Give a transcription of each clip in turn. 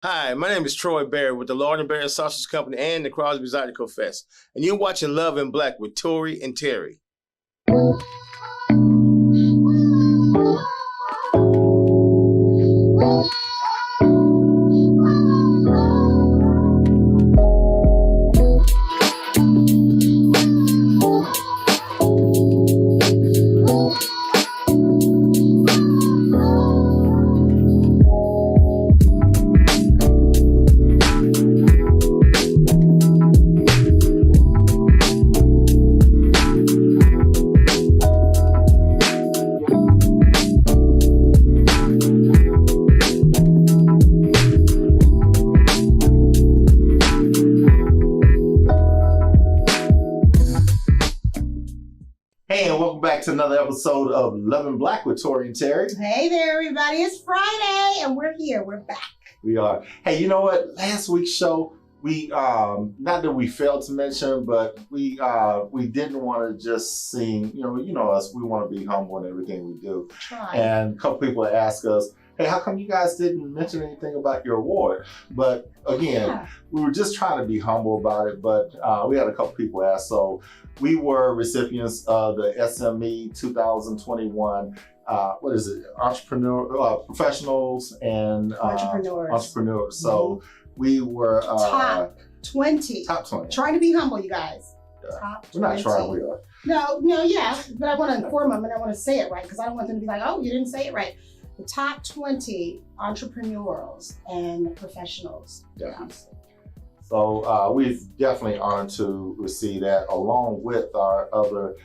Hi, my name is Troy Barrett with the Lord and Barrett Sausage Company and the Crosby Zydeco Fest. And you're watching Love in Black with Tory and Teri. Hey, and welcome back to another episode of Love in Black with Tory and Teri. Hey there, everybody. It's Friday, and we're here. We're back. We are. Hey, you know what? Last week's show, we not that we failed to mention, but we didn't want to just sing. You know us. We want to be humble in everything we do. Try. And a couple people ask us, hey, how come you guys didn't mention anything about your award? But again, we were just trying to be humble about it, but we had a couple people ask. So we were recipients of the SME 2021, what is it? Professionals and entrepreneurs. So we were top 20. Top 20. Trying to be humble, you guys. Yeah. Top 20. We're not trying, we are. No, yeah, but I want to inform them and I want to say it right because I don't want them to be like, oh, you didn't say it right. The top 20 entrepreneurs and professionals. Yeah. So we're definitely honored to receive that along with our other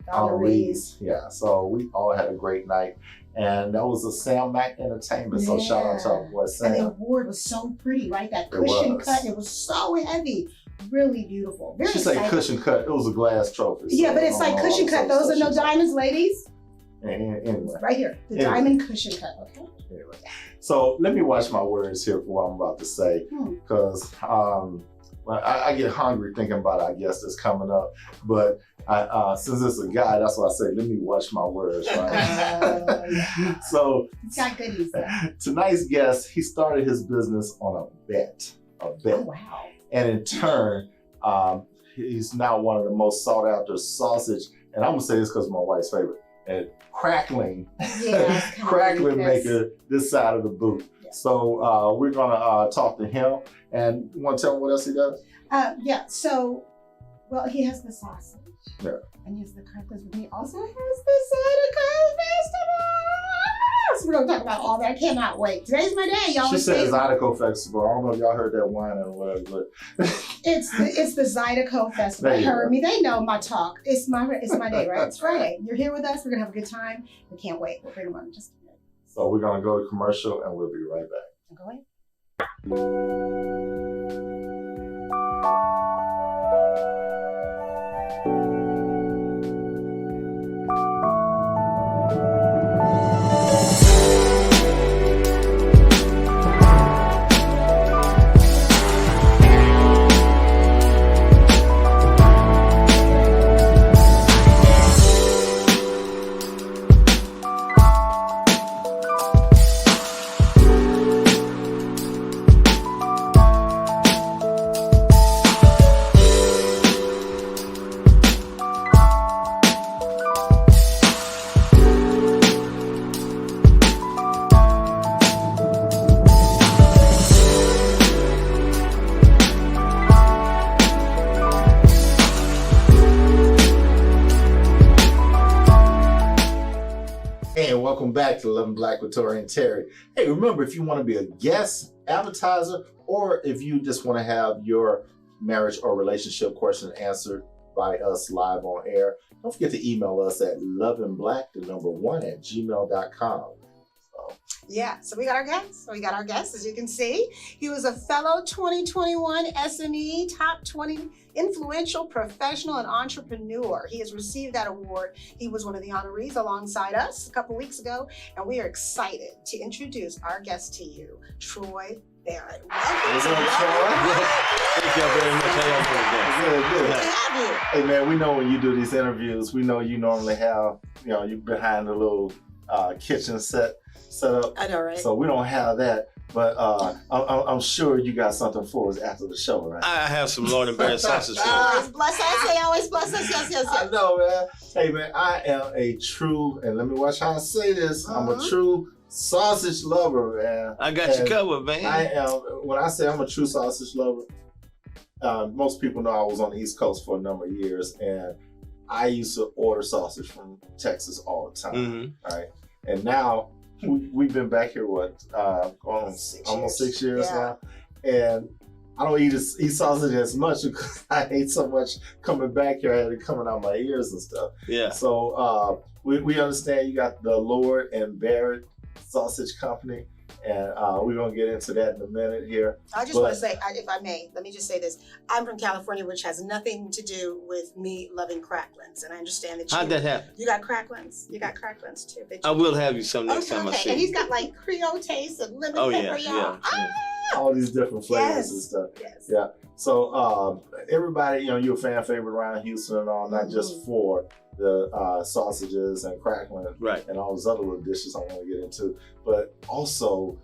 honorees. Yeah, so we all had a great night. And that was a Sam Mack Entertainment. So shout out to our boy Sam. And the award was so pretty, right? That cushion cut, it was so heavy. Really beautiful. Very exciting. She said cushion cut. It was a glass trophy. Yeah, but it's like cushion cut. Those are no diamonds, ladies. Anyway. Right here. The diamond cushion cut, okay? Anyway. So let me watch my words here for what I'm about to say. Because I get hungry thinking about our guest that's coming up. But since it's a guy, that's why I say, let me watch my words, right? So it's got goodies. Tonight's guest, he started his business on a bet. Oh, wow. And in turn, he's now one of the most sought after sausage, and I'm gonna say this because my wife's favorite, and crackling maker this side of the booth. Yeah. So we're gonna talk to him, and you wanna tell him what else he does? So, well, he has the sausage. Yeah. And he has the cracklers, but he also has the Zydeco Festival. So we're gonna talk about all that. I cannot wait. Today's my day, y'all. She said Zydeco Festival. I don't know if y'all heard that whine or whatever, but it's the Zydeco Festival. They heard me. They know my talk. It's my day, right? It's Friday. You're here with us. We're gonna have a good time. We can't wait. We'll bring them on in just a minute. So we're gonna go to commercial and we'll be right back. Go ahead. Welcome back to Love in Black with Tory and Teri. Hey, remember, if you want to be a guest advertiser, or if you just want to have your marriage or relationship question answered by us live on air, don't forget to email us at loveandblack1@gmail.com. So we got our guest. As you can see, he was a fellow 2021 SME Top 20 Influential Professional and Entrepreneur. He has received that award. He was one of the honorees alongside us a couple weeks ago, and we are excited to introduce our guest to you, Troy Barrett. Welcome to Thank you very much. Good to have you. Hey man, we know when you do these interviews, we know you normally have, you're behind the little kitchen set up. I know, right? So we don't have that. But I'm sure you got something for us after the show, right? I have some Lord and Barrett sausage for you. Always bless us. They always bless us. Yes, yes, I yes. know, man. Hey, man, I am a true, and let me watch how I say this. I'm a true sausage lover, man. I got you covered, man. I am. When I say I'm a true sausage lover, most people know I was on the East Coast for a number of years, and I used to order sausage from Texas all the time, right? And now we've been back here, almost 6 years now, and I don't eat sausage as much because I ate so much coming back here. I had it coming out my ears and stuff. Yeah. So we understand you got the Lord and Barrett Sausage Company, and we're gonna get into that in a minute here. I just want to say, if I may, let me just say this. I'm from California, which has nothing to do with me loving cracklins, and I understand that How'd that happen? You got cracklins. You got cracklins too. I will have you some next time I see you. And he's got like Creole taste and lemon pepper, y'all. All these different flavors and stuff. Yes. Yeah. So everybody, you're a fan favorite around Houston and all, not just for the sausages and crackling and all those other little dishes I want to get into, but also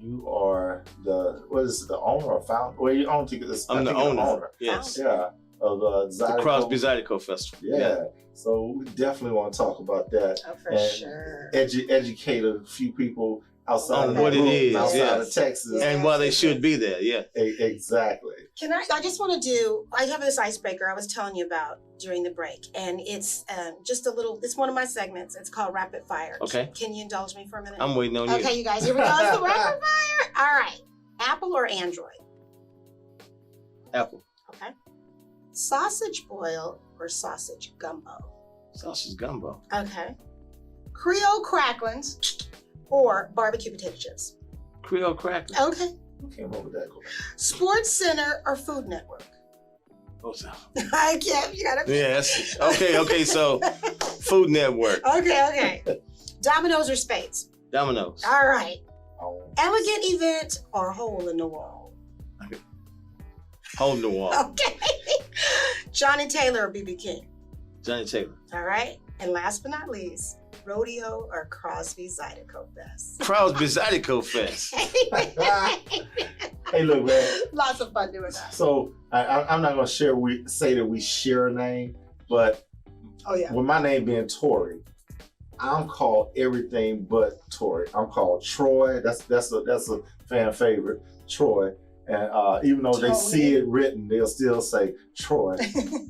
you are the owner or founder? Well, you own this. I'm the owner. Yes. Yeah. Of the Crosby Zydeco Festival. Yeah. So we definitely want to talk about that. Oh, for sure. Educate a few people outside of what it is, outside of Texas, and why they should be there. Yeah, exactly. I just want to I have this icebreaker I was telling you about during the break, and it's just a little. It's one of my segments. It's called Rapid Fire. Okay. Can you indulge me for a minute? I'm waiting on you. Okay, you guys. Here we go. It's the Rapid Fire. All right. Apple or Android? Apple. Okay. Sausage boil or sausage gumbo? Sausage gumbo. Okay. Creole cracklins or barbecue potato chips? Creole cracklins. Okay. Who came up with that? Sports Center or Food Network? Both of them. I can't. You gotta. Yes. Okay. So, Food Network. Okay. Dominoes or Spades? Dominoes. All right. Elegant event or hole in the wall? Okay. Hole in the wall. Okay. Johnny Taylor or B.B. King? Johnny Taylor. All right. And last but not least, rodeo or Crosby Zydeco Fest? Crosby Zydeco Fest. Hey, look, man. Lots of fun doing that. So I'm not gonna say that we share a name, but with my name being Tory, I'm called everything but Tory. I'm called Troy. That's a fan favorite, Troy. And even though they see it written, they'll still say Troy.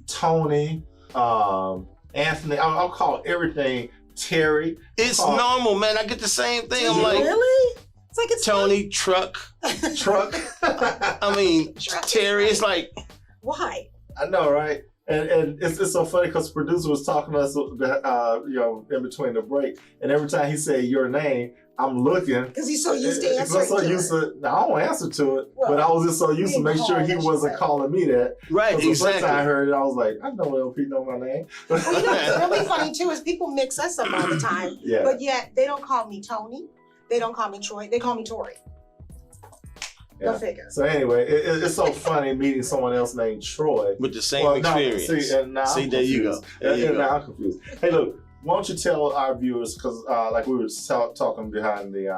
Tony, Anthony. I'm called everything Teri. It's normal, man. I get the same thing. I'm like, really? It's like it's Tony, Truck. I mean, Teri. It's like, why? I know, right? And it's so funny because the producer was talking to us, in between the break, and every time he said your name, I'm looking because he's so used to answering. I don't answer to it, but I was just so used to make sure he wasn't calling me that. Right, exactly. The first time I heard it, I was like, I know LP know my name. Well, what's really funny too is people mix us up all the time, but yet they don't call me Tony, they don't call me Troy, they call me Tory. Go figure. So anyway, it's so funny meeting someone else named Troy with the same experience. See, there you go. Now I'm confused. Hey, look. Why don't you tell our viewers, because like we were talking behind the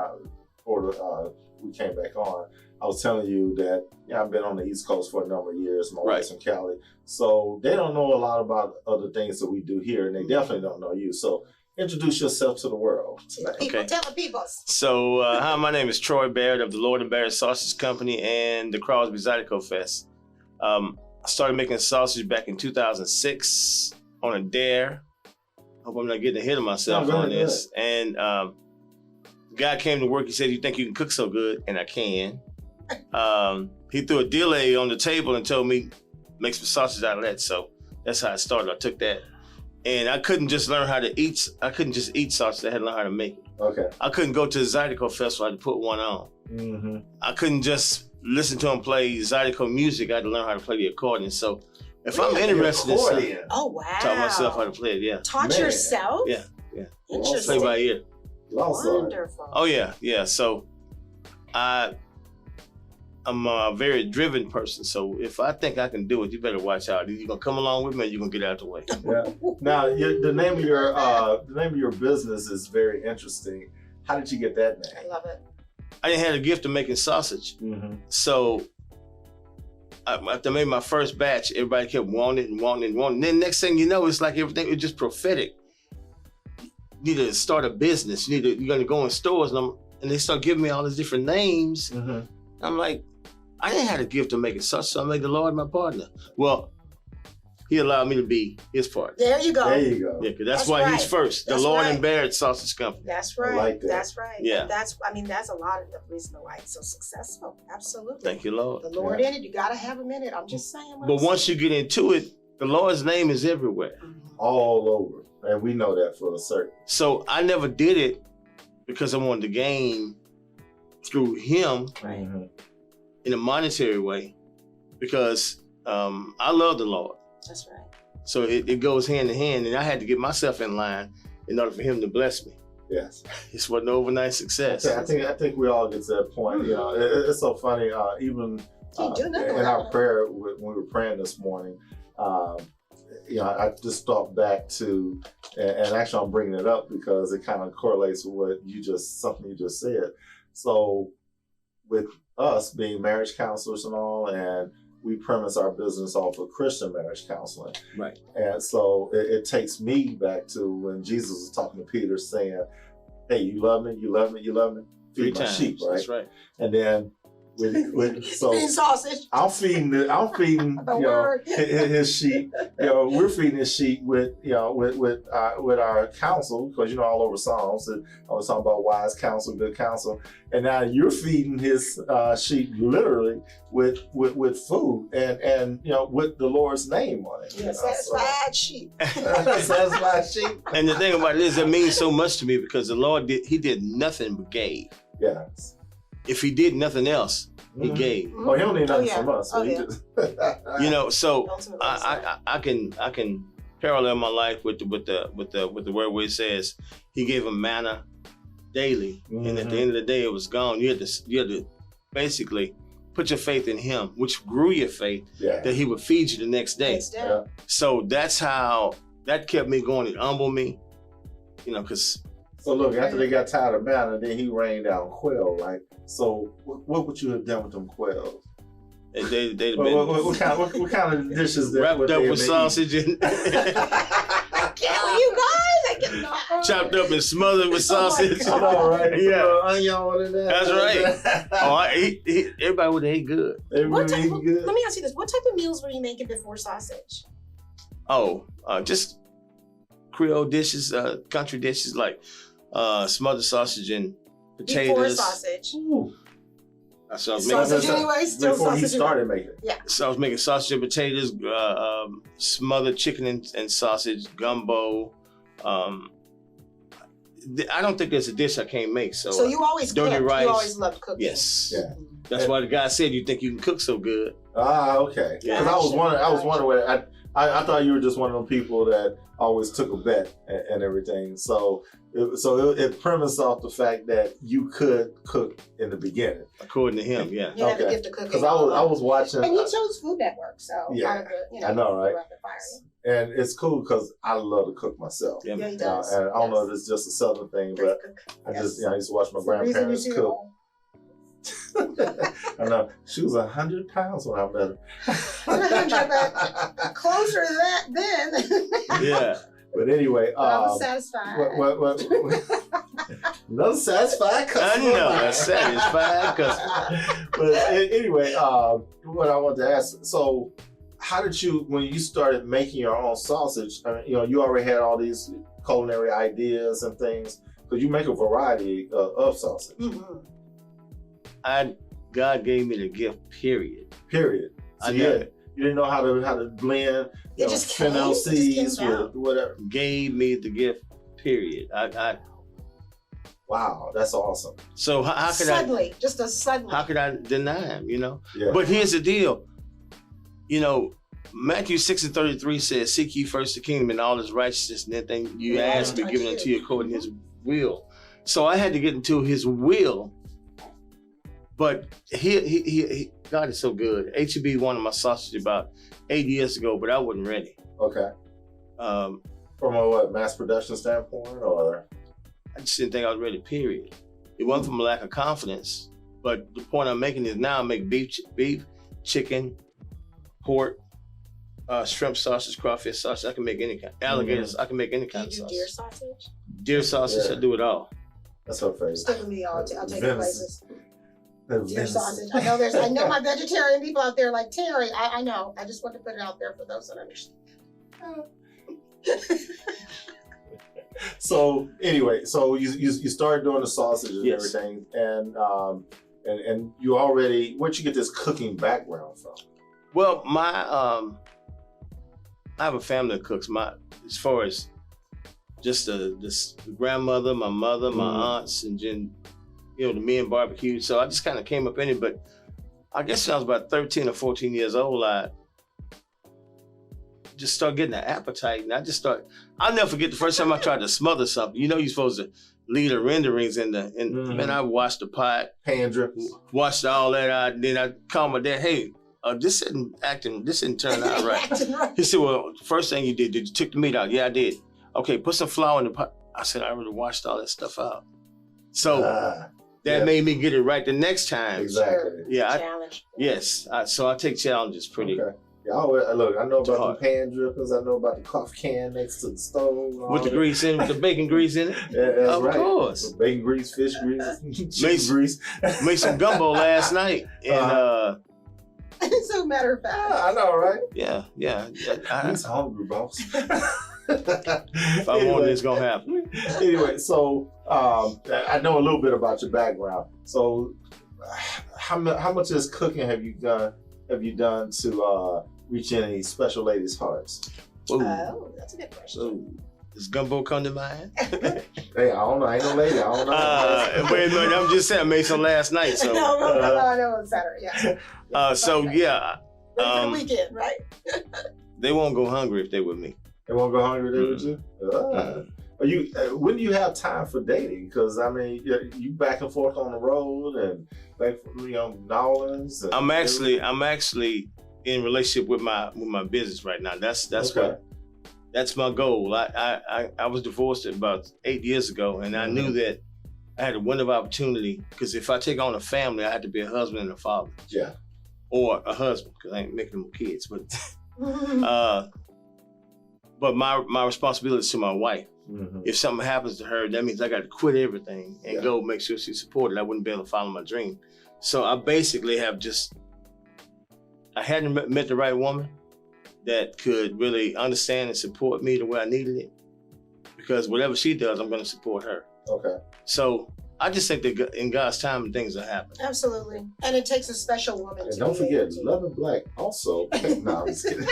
we came back on, I was telling you that I've been on the East Coast for a number of years, my wife's in Cali, so they don't know a lot about other things that we do here, and they definitely don't know you. So introduce yourself to the world tonight. Tell the people. So hi, my name is Troy Barrett of the Lord and Barrett Sausage Company and the Crosby Zydeco Fest. I started making sausage back in 2006 on a dare. Hope I'm not getting ahead of myself on this. And the guy came to work. He said, "You think you can cook so good?" And I can. He threw a delay on the table and told me, "Make some sausage out of that." So that's how I started. I took that, and I couldn't just learn how to eat. I couldn't just eat sausage. I had to learn how to make it. Okay. I couldn't go to the Zydeco Festival. I had to put one on. Mm-hmm. I couldn't just listen to him play Zydeco music. I had to learn how to play the accordion. So. If I'm interested in something, taught myself how to play it, Taught yourself? Yeah. Interesting. Play by ear. Wonderful. Oh, yeah. So I'm a very driven person. So if I think I can do it, you better watch out. Either you're going to come along with me or you're going to get out the way. Yeah. Now, the name of your business is very interesting. How did you get that name? I love it. I didn't have a gift of making sausage. Mm-hmm. So after I made my first batch, everybody kept wanting it and wanting it and wanting it. Then next thing you know, it's like everything was just prophetic. You need to start a business. You're going to go in stores and they start giving me all these different names. Mm-hmm. I'm like, I didn't have a gift of making sausage, so I made the Lord my partner. Well, he allowed me to be his partner. There you go. There you go. Yeah, because that's why he's first. That's the Lord right. and Barrett Sausage Company. That's right. I like that. That's right. Yeah. And that's a lot of the reason why it's so successful. Absolutely. Thank you, Lord. The Lord in it, you gotta have him in it. I'm just saying. But once you get into it, the Lord's name is everywhere. All over. And we know that for a certain. So I never did it because I wanted to gain through him Right. in a monetary way, because I love the Lord. That's right. So it goes hand in hand, and I had to get myself in line in order for him to bless me. Yes. This wasn't overnight success. I think we all get to that point. You know, it's so funny. Even in our prayer when we were praying this morning, you know, I just thought back to, and actually I'm bringing it up because it kind of correlates with something you just said. So with us being marriage counselors and all, and we premise our business off of Christian marriage counseling. Right. And so it takes me back to when Jesus was talking to Peter saying, hey, you love me, you love me, you love me? Feed my sheep, right? That's right. And then so Feeding sausage. I'm feeding you know, his sheep. You know, we're feeding his sheep with our counsel, because you know all over Psalms that I was talking about wise counsel, good counsel, and now you're feeding his sheep literally with food and you know with the Lord's name on it. Yeah, satisfied sheep. Satisfied sheep. And the thing about it is, it means so much to me because the Lord did nothing but gave. Yes. If he did nothing else, he gave. Oh, he don't need nothing from us. So he yeah. just You know, so Ultimately, I can parallel my life with the word where it says he gave him manna daily, and at the end of the day it was gone. You had to basically put your faith in him, which grew your faith, that he would feed you the next day. Yeah. So that's how that kept me going. It humbled me, you know, because. So look, after they got tired of manna, then he rained down quail, right? So what would you have done with them quails? They'd been What kind of dishes wrapped up with sausage and you guys, I get chopped up and smothered with sausage. I know, right? Yeah, onion and that. that's right. Oh, everybody would eat good. Let Let me ask you this: what type of meals were you making before sausage? Oh, just Creole dishes, country dishes like smothered sausage and potatoes. Before sausage. Ooh. So I was making Sausage anyway, still before sausage. he started making it. Yeah. So I was making sausage and potatoes, smothered chicken and sausage, gumbo. I don't think there's a dish I can't make. So you always dirty cooked. rice. You always loved cooking. Yes. Yeah. That's why the guy said you think you can cook so good. Ah, okay. Yeah. Because I was wondering where I thought you were just one of them people that always took a bet and everything. So it premised off the fact that you could cook in the beginning. According to him, yeah. You have the gift of cooking. Because I was watching. And you chose Food Network, so Yeah. you know, I know, right? rapid fire. And it's cool because I love to cook myself. Yeah. Yeah, he does. And I don't know if it's just a Southern thing, Great but cook. I Yes. used to watch my It's the reason grandparents you cook. do I know. She was 100 pounds when I met her. 100, but closer to that then. Yeah. But anyway, But I was satisfied. what another satisfied customer. Another satisfied customer. But anyway, what I want to ask, so how did you, when you started making your own sausage, I mean, you know, you already had all these culinary ideas and things, because you make a variety of sausage. Mm-hmm. God gave me the gift, period. Period. So you didn't know how to blend It just came. fennel It just came seeds out. with whatever. Gave me the gift, period. Wow, that's awesome. So how could Suddenly, just a sudden. how could I deny him, you know? Yeah. But here's the deal. You know, Matthew 6:33 says, seek ye first the kingdom and all his righteousness, and everything you ask be given unto you according to his will. So I had to get into his will. But he God is so good. HEB wanted my sausage about 8 years ago, but I wasn't ready. Okay. From a mass production standpoint, or? I just didn't think I was ready, period. It wasn't from a lack of confidence. But the point I'm making is now I make beef, chicken, pork, shrimp sausage, crawfish sausage. I can make any kind. Alligators. I can make any kind of Do you sausage. do deer sausage? Deer sausage. I do it all. That's her favorite. Stick with me, I'll take you Venison. places. That's Deer venison. sausage. I know my vegetarian people out there like Teri. I know. I just want to put it out there for those that understand. So anyway, so you started doing the sausage and Yes. everything, and you already, where'd you get this cooking background from? Well, I have a family that cooks. As far as just the grandmother, my mother, my aunts, and then the men barbecue. So I just kind of came up in it. But I guess when I was about 13 or 14 years old, I just started getting an appetite, and I'll never forget the first time I tried to smother something. You're supposed to leave the renderings in man, I washed the pot, Pan drips. washed all that out, and then I called my dad, hey, this didn't turn out right. He said, well, first thing you did you took the meat out? Yeah, I did. Okay, put some flour in the pot. I said, I already washed all that stuff out. So that made me get it right the next time. Exactly. Yeah. Challenge. So I take challenges pretty. Okay. Yeah, look, I know about hard. the pan drippers. I know about the coffee can next to the stove. and all With the that. grease in it, with the bacon grease in it. Yeah, that's Of right. course. With bacon grease, fish grease, chicken grease. Made some gumbo last night. And So matter of fact. I know, right? yeah. I'm hungry, boss. If I want it, it's gonna happen. Anyway, so I know a little bit about your background. So, how much of this cooking have you done to reach any special ladies' hearts? Ooh. Oh, that's a good question. Ooh. Does gumbo come to mind? Hey, I don't know. I ain't no lady. I don't know. Wait a minute. I'm just saying I made some last night. So No, it's Saturday. Yeah. so yeah. Ready for the weekend, right? They won't go hungry if they with me. They won't go hungry there with you? Are you? When do you have time for dating? Because I mean, you back and forth on the road and back from New Orleans. And I'm actually in relationship with my business right now. That's okay. That's my goal. I was divorced about 8 years ago, and I knew that I had a wonderful opportunity because if I take on a family, I had to be a husband and a father. Yeah. Or a husband because I ain't making them kids, but my responsibility is to my wife. Mm-hmm. If something happens to her, that means I got to quit everything and go make sure she's supported. I wouldn't be able to follow my dream. So I basically I hadn't met the right woman that could really understand and support me the way I needed it. Because whatever she does, I'm going to support her. Okay. So I just think that in God's time, things will happen. Absolutely. And it takes a special woman And to don't be forget, able to- Love and Black also. No, I'm just kidding.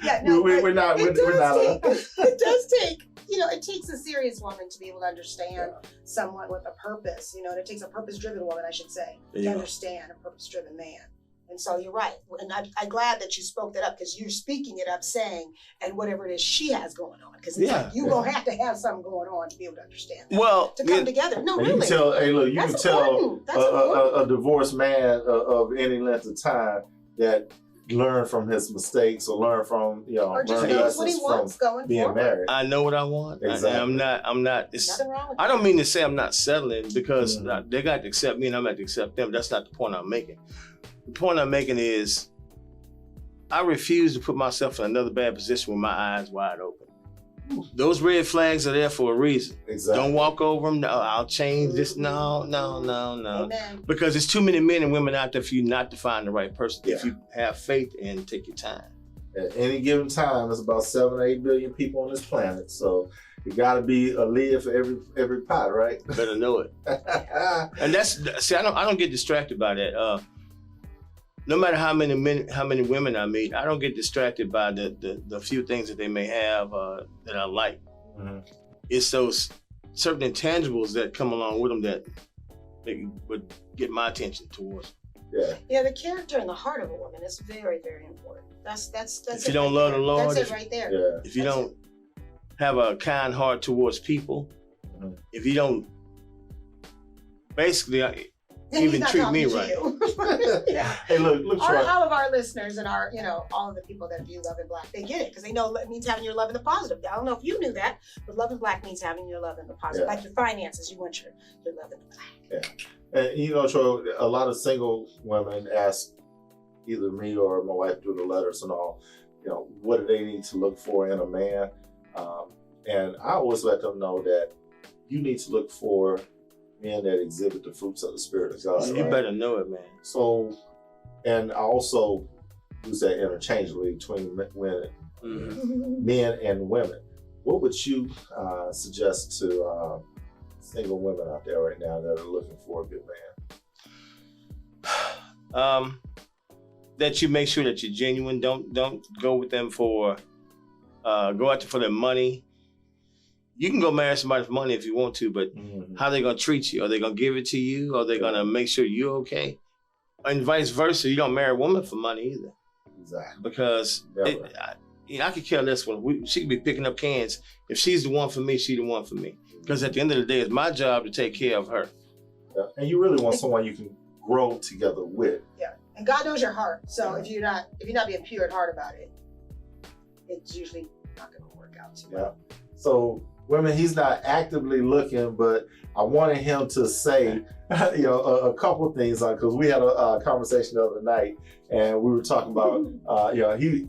Yeah, no, we're not. it does take, it takes a serious woman to be able to understand someone with a purpose, and it takes a purpose-driven woman, I should say, to understand a purpose-driven man. And so you're right. And I'm glad that you spoke that up because you're speaking it up saying, and whatever it is she has going on. Because it's like you're going to have something going on to be able to understand that. Well, to come together. No, and really. you can tell, hey, look, you That's can important. tell a divorced man of any length of time that learn from his mistakes or learn from, or just learn knows what he lessons wants from going being forward. married. I know what I want. Exactly. I'm not. Nothing wrong with I don't mean to say I'm not settling because Mhm. they got to accept me and I'm going to accept them. That's not the point I'm making. The point I'm making is I refuse to put myself in another bad position with my eyes wide open. Those red flags are there for a reason. Exactly. Don't walk over them. No, I'll change this. No. Amen. Because there's too many men and women out there for you not to find the right person if Yeah. you have faith and take your time. At any given time, there's about 7 or 8 billion people on this planet. So you got to be a lid for every pot, right? Better know it. And I don't get distracted by that. No matter how many women I meet, I don't get distracted by the few things that they may have that I like. Mhm. It's those certain intangibles that come along with them that would get my attention towards them. Yeah, the character and the heart of a woman is very, very important. That's If you don't love the Lord, that's it right there. Yeah. if you don't have a kind heart towards people, Mhm. if you don't basically Then even he's not treat talking me to right. you. Yeah. Hey, look, Troy. All of our listeners and our, all of the people that view Love and Black, they get it because they know it means having your love in the positive. I don't know if you knew that, but Love and Black means having your love in the positive. Like your finances, you want your love in the black. Yeah. And Troy, a lot of single women ask either me or my wife through the letters and all, what do they need to look for in a man? And I always let them know that you need to look for men that exhibit the fruits of the Spirit of God. You better know it, man. So, and I also use that interchangeably between men and women. What would you suggest to single women out there right now that are looking for a good man? That you make sure that you're genuine. Don't go with them for go out there for their money. You can go marry somebody for money if you want to, but how they gonna treat you? Are they gonna give it to you? Are they gonna make sure you're okay? And vice versa, you don't marry a woman for money either. Exactly. Because I could care less when she could be picking up cans. If she's the one for me, she's the one for me. Because at the end of the day, it's my job to take care of her. Yeah. And you really want someone you can grow together with. Yeah. And God knows your heart. So if you're not being pure at heart about it, it's usually not gonna work out too well. So women, he's not actively looking, but I wanted him to say, a couple things, because we had a conversation the other night, and we were talking about,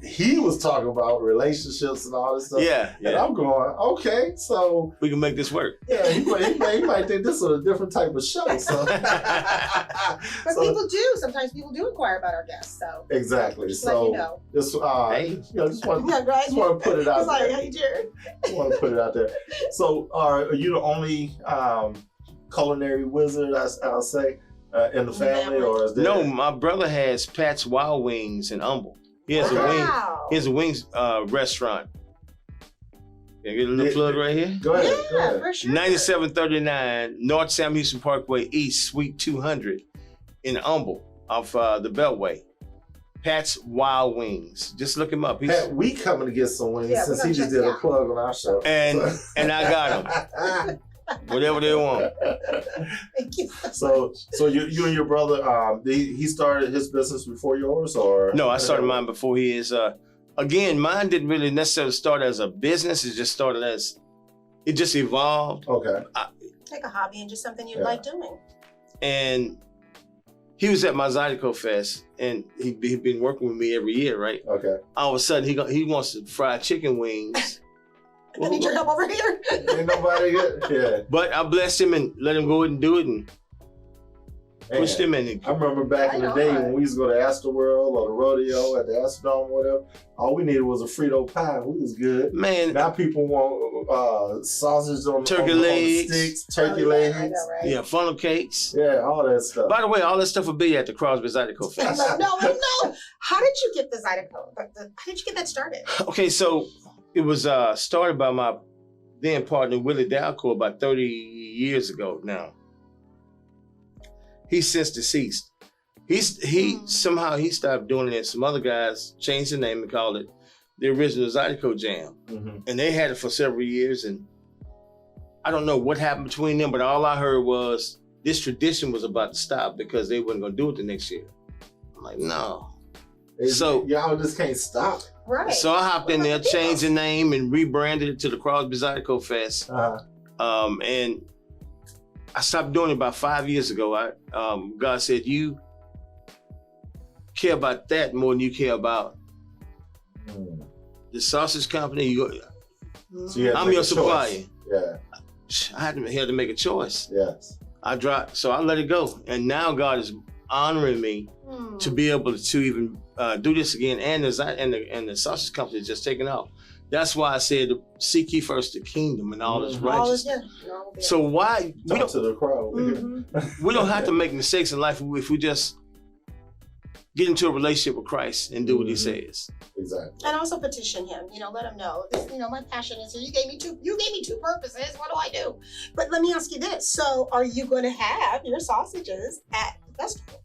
he was talking about relationships and all this stuff. Yeah. And I'm going, okay, so we can make this work. Yeah, he might think this is a different type of show. So. But people do. Sometimes people do inquire about our guests. So exactly. Just so let you know. Just want to put it out He's there. Like, hey, Jared. Just want to put it out there. So, are you the only culinary wizard, I'll say, in the family, or is there? No, my brother has Pat's Wild Wings in Humble. He has a wings restaurant. Can I get a little plug right here? Go ahead. For sure. 9739 North Sam Houston Parkway East, Suite 200 in Humble off the Beltway. Pat's Wild Wings. Just look him up. Pat, we coming to get some wings since he just did a plug on our show. And I got them. Whatever they want. Thank you. So you and your brother, he started his business before yours, or? No, I started mine before his. Again, mine didn't really necessarily start as a business. It just started it just evolved. Okay. Like a hobby and just something you like doing. And he was at my Zydeco Fest, and he'd been working with me every year, right? Okay. All of a sudden, he wants to fry chicken wings. I need your help over here. Ain't nobody good. Yeah. But I blessed him and let him go ahead and do it and pushed him in. I remember back in the day when we used to go to Astroworld or the rodeo at the Astrodome or whatever, all we needed was a Frito pie. We was good. Man. Now people want sausage on turkey on legs. sticks, turkey legs. I know, right? Yeah, funnel cakes. Yeah, all that stuff. By the way, all that stuff will be at the Crosby Zydeco Fest. No. How did you get the Zydeco? How did you get that started? Okay, so it was started by my then partner, Willie Dalco, about 30 years ago now. He's since deceased. Somehow he stopped doing it. Some other guys changed the name and called it the original Zydeco Jam. Mm-hmm. And they had it for several years, and I don't know what happened between them, but all I heard was this tradition was about to stop because they weren't gonna do it the next year. I'm like, no. So y'all just can't stop. Right. So I hopped in there, changed the name, and rebranded it to the Crosby Zydeco Fest. And I stopped doing it about 5 years ago. God said, you care about that more than you care about the sausage company. So I'm your supplier. Yeah. I had to make a choice. Yes. So I let it go. And now God is honoring me to be able to even do this again. And the sausage company is just taking off. That's why I said, seek ye first the kingdom and all its righteousness. So why talk to the crowd. We don't have to make mistakes in life if we just get into a relationship with Christ and do what he says. Exactly. And also petition him, let him know. My passion is here. You gave me two purposes. What do I do? But let me ask you this. So are you going to have your sausages at the festival?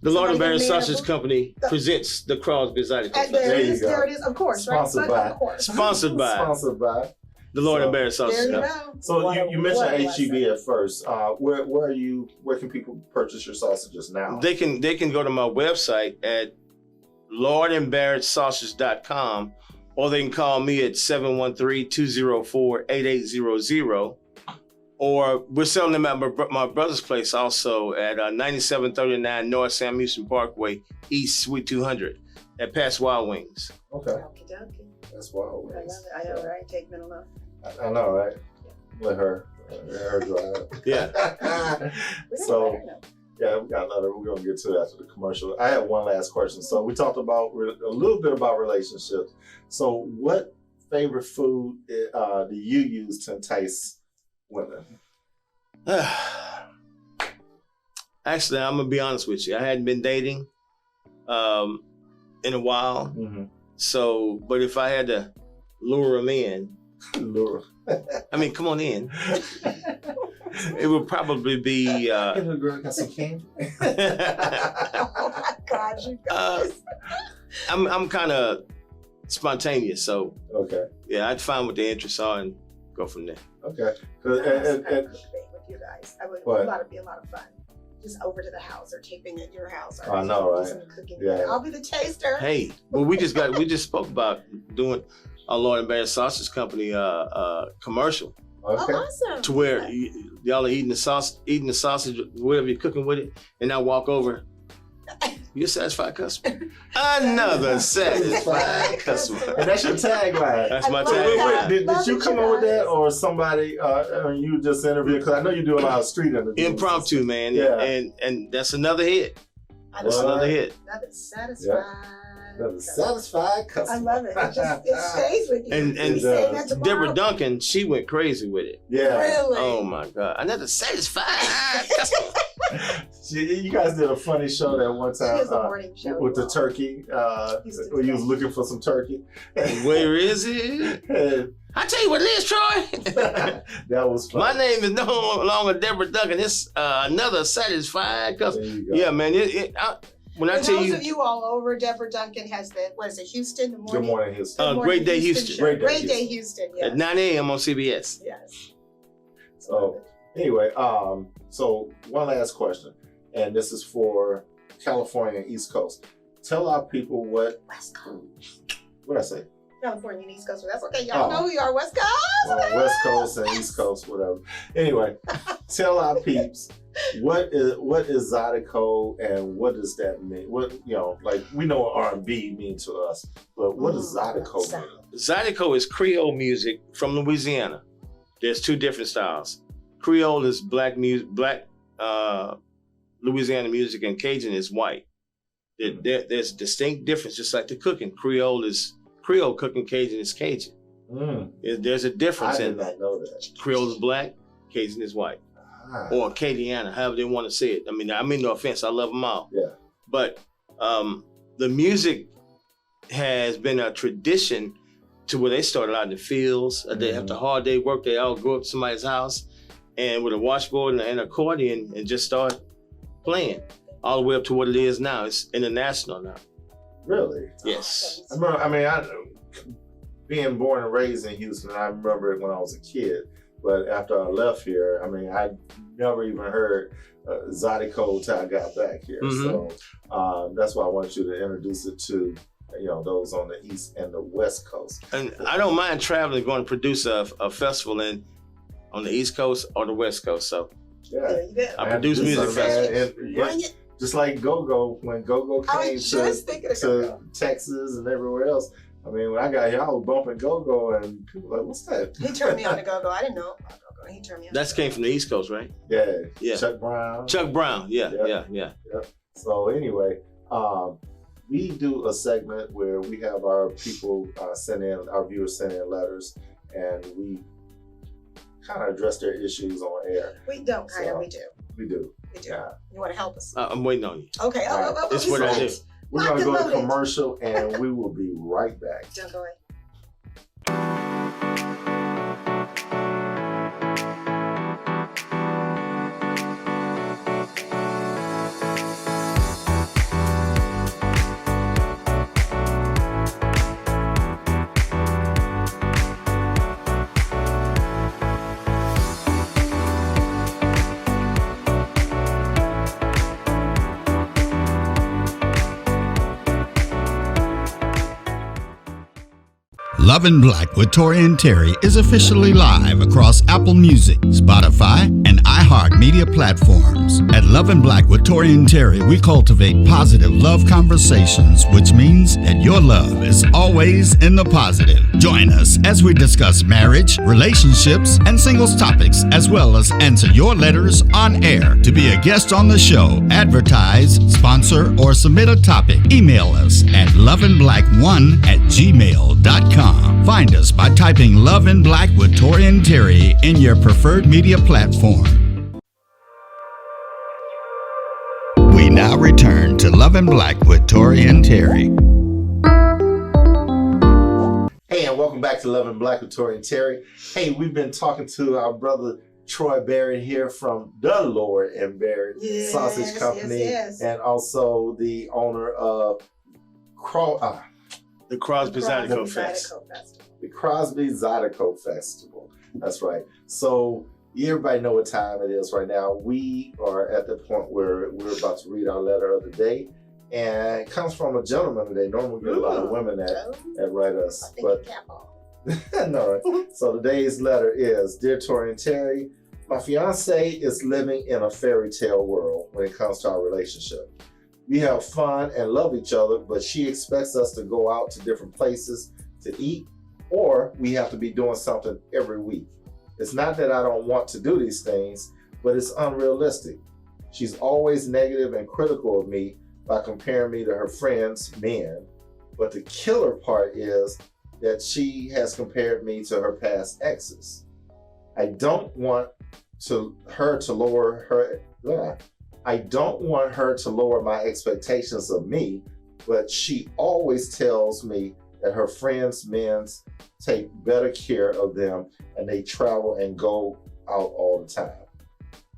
The Lord and Barrett Sausage Company presents the Crosby Zydeco Fest. There it is, of course, right? Sponsored by. Sponsored by. Sponsored by. The Lord and Barrett Sausage There you Company. go. So What you a mentioned blessing. HEB at first. Where can people purchase your sausages now? They can go to my website at lordandbarrettsausage.com, or they can call me at 713-204-8800. Or we're selling them at my brother's place also at 9739 North Sam Houston Parkway, East Suite 200 at Past Wild Wings. Okay, Okie dokie. that's wild. I love it. I know, right? Take mental note. I know, right? Let her drive. Yeah. We don't So, let her know. yeah, we got another. We're gonna get to that after the commercial. I have one last question. So we talked about a little bit about relationships. So what favorite food do you use to entice women? Actually, I'm gonna be honest with you. I hadn't been dating in a while. Mm-hmm. So, but if I had to lure them in, Laura. I mean, come on in. It would probably be. Hey, little girl, got some candy. Oh my God, you guys. I'm kind of spontaneous, so Okay. yeah, I'd find what their interests are and go from there. Okay. I was And- with you guys. I would What? be a lot of fun. Just over to the house or taping at your house. Or I know, do right? some cooking. Yeah. I'll be the taster. Hey, well, we just spoke about doing our Lord and Barrett Sausage Company commercial okay. Oh, awesome. to where y'all are eating the sausage, whatever you're cooking with it, and I walk over. You're a satisfied customer. Another satisfied customer. And that's your tagline. That's my I love Wait, that. tagline. did Love you it, come you up with that, guys. or somebody you just interviewed? Because I know you do a lot of street interviews. Impromptu, man. Yeah. And that's another hit. I That's love another it. hit. Another satisfied. Another satisfied I customer. love it. It stays with you. And You say that tomorrow. Deborah Duncan, she went crazy with it. Yeah. Really? Oh my God. Another satisfied customer. You guys did a funny show that one She time has a morning show. with the turkey. Where you was looking for some turkey. Where is it? And I tell you what it is, Troy. that was fun. My name is no longer Deborah Duncan. It's another satisfied customer. There you go. Yeah, man. When I For tell those you, of you all over, Deborah Duncan has the, what is it, Houston? The morning, Good morning, Houston. Good Morning Great Day Houston. show. Great Day Great Day Houston, yes. at 9 a.m. on CBS. Yes. So anyway, so one last question, and this is for California and East Coast. Tell our people what I say? California and East Coast. That's okay. Y'all Oh. know who you are. West Coast. West Coast and East Coast, whatever. Anyway, tell our peeps what is Zydeco and what does that mean? What like we know what R&B means to us, but what does Zydeco mean? Zydeco is Creole music from Louisiana. There's two different styles. Creole is black music, Louisiana music, and Cajun is white. There's a distinct difference, just like the cooking. Creole is Creole cooking, Cajun is Cajun. There's a difference I in did not know that. Creole is black, Cajun is white. Or Acadiana, however they want to say it. I mean no offense, I love them all. Yeah. But the music has been a tradition to where they started out in the fields. They have the hard day work. They all go up to somebody's house and with a washboard and an accordion and just start playing all the way up to what it is now. It's international now. Really? Yes. I remember, being born and raised in Houston, I remember it when I was a kid. But after I left here, I never even heard Zydeco until I got back here. So that's why I want you to introduce it to those on the East and the West Coast. And I don't mind traveling, going to produce a festival on the East Coast or the West Coast. So Yeah. I produce music festivals. Just like Go-Go, when Go-Go I came was just thinking of to Go-Go. Texas and everywhere else. When I got here, I was bumping Go-Go and people were like, what's that? He turned me on to Go-Go. I didn't know about Go-Go. He turned me on. That came from the East Coast, right? Yeah. Yeah. Chuck Brown. Chuck Brown. Yeah. So anyway, we do a segment where we have our people our viewers send in letters, and we kind of address their issues on air. We don't, kind of. We do. We do. We do. Yeah. You want to help us? I'm waiting on you. Okay. It's what I do. We're going to go to commercial, and we will be right back. Don't go away. Love and Black with Tory and Teri is officially live across Apple Music, Spotify, and iHeartMedia platforms. At Love and Black with Tory and Teri, we cultivate positive love conversations, which means that your love is always in the positive. Join us as we discuss marriage, relationships, and singles topics, as well as answer your letters on air. To be a guest on the show, advertise, sponsor, or submit a topic, email us at loveandblack1@gmail.com. Find us by typing Love and Black with Tory and Teri in your preferred media platform. We now return to Love and Black with Tory and Teri. Hey, and welcome back to Love and Black with Tory and Teri. Hey, we've been talking to our brother Troy Barrett here from the Lord and Barrett Sausage Company, and also the owner of the Crosby Zydeco Fest. The Crosby Zydeco Festival. That's right. So everybody know what time it is right now. We are at the point where we're about to read our letter of the day. And it comes from a gentleman today. Normally we get a lot of women that write us. But no. So today's letter is, Dear Tory and Teri, my fiance is living in a fairy tale world when it comes to our relationship. We have fun and love each other, but she expects us to go out to different places to eat, or we have to be doing something every week. It's not that I don't want to do these things, but it's unrealistic. She's always negative and critical of me by comparing me to her friends, men. But the killer part is that she has compared me to her past exes. I don't want her to lower my expectations of me, but she always tells me that her friends' men take better care of them and they travel and go out all the time.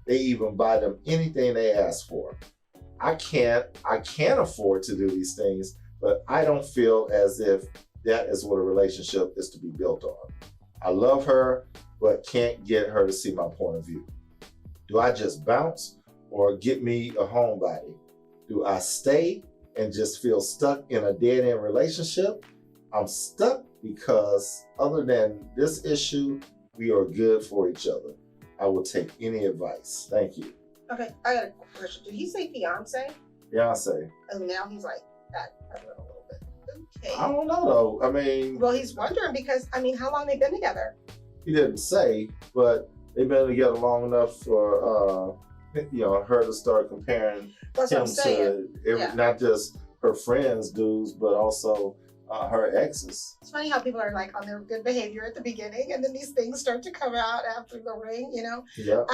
They even buy them anything they ask for. I can't afford to do these things, but I don't feel as if that is what a relationship is to be built on. I love her, but can't get her to see my point of view. Do I just bounce or get me a homebody? Do I stay and just feel stuck in a dead-end relationship? I'm stuck because other than this issue, we are good for each other. I will take any advice. Thank you. Okay, I got a question. Did he say fiance? Fiance. And now he's like that a little bit. Okay. I don't know though. I mean, well, he's wondering because how long they been together? He didn't say, but they've been together long enough for her to start comparing him to not just her friends' dudes, but also her exes. It's funny how people are like on their good behavior at the beginning, and then these things start to come out after the ring. Yeah.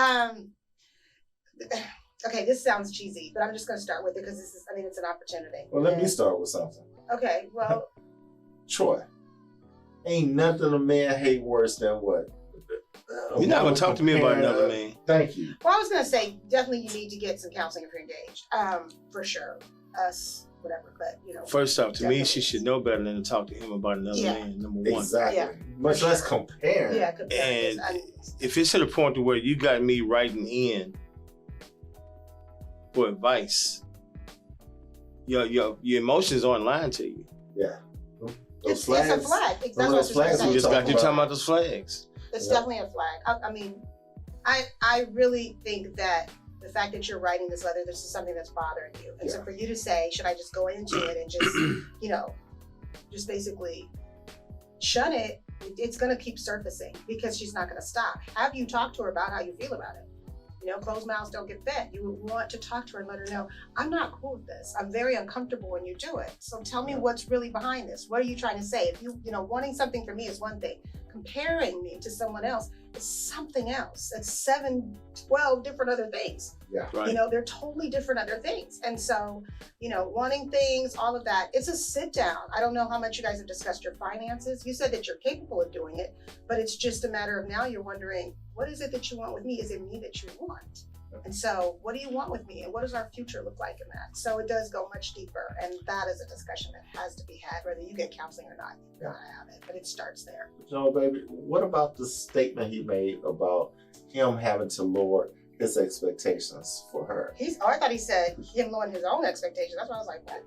Okay, this sounds cheesy, but I'm just going to start with it because it's an opportunity. Well, let me start with something. Okay, well. Troy, ain't nothing a man hate worse than what? You're not going to talk to me about another man. Thank you. Well, I was going to say, definitely you need to get some counseling if you're engaged. For sure. Us, whatever, but First off, to me, she should know better than to talk to him about another man, number one. Exactly. Yeah. Much less compare. Yeah, compare. And if it's to the point to where you got me writing in for advice, your emotions aren't lying to you. Yeah. It's a flag. Those flags You just got you talking about those flags. It's definitely a flag. I really think that the fact that you're writing this letter, this is something that's bothering you. And so for you to say, should I just go into it and just, just basically shun it, it's going to keep surfacing because she's not going to stop. Have you talked to her about how you feel about it? Closed mouths don't get fed. You would want to talk to her and let her know, I'm not cool with this. I'm very uncomfortable when you do it. So tell me what's really behind this. What are you trying to say? If wanting something from me is one thing. Comparing me to someone else is something else. It's 7, 12 different other things. Yeah. Right. They're totally different other things. And so, wanting things, all of that, it's a sit down. I don't know how much you guys have discussed your finances. You said that you're capable of doing it, but it's just a matter of now you're wondering, what is it that you want with me? Is it me that you want? And so what do you want with me? And what does our future look like in that? So it does go much deeper. And that is a discussion that has to be had, whether you get counseling or not. You gotta have it, but it starts there. Baby, what about the statement he made about him having to lower his expectations for her? I thought he said him lowering his own expectations. That's why I was like, what?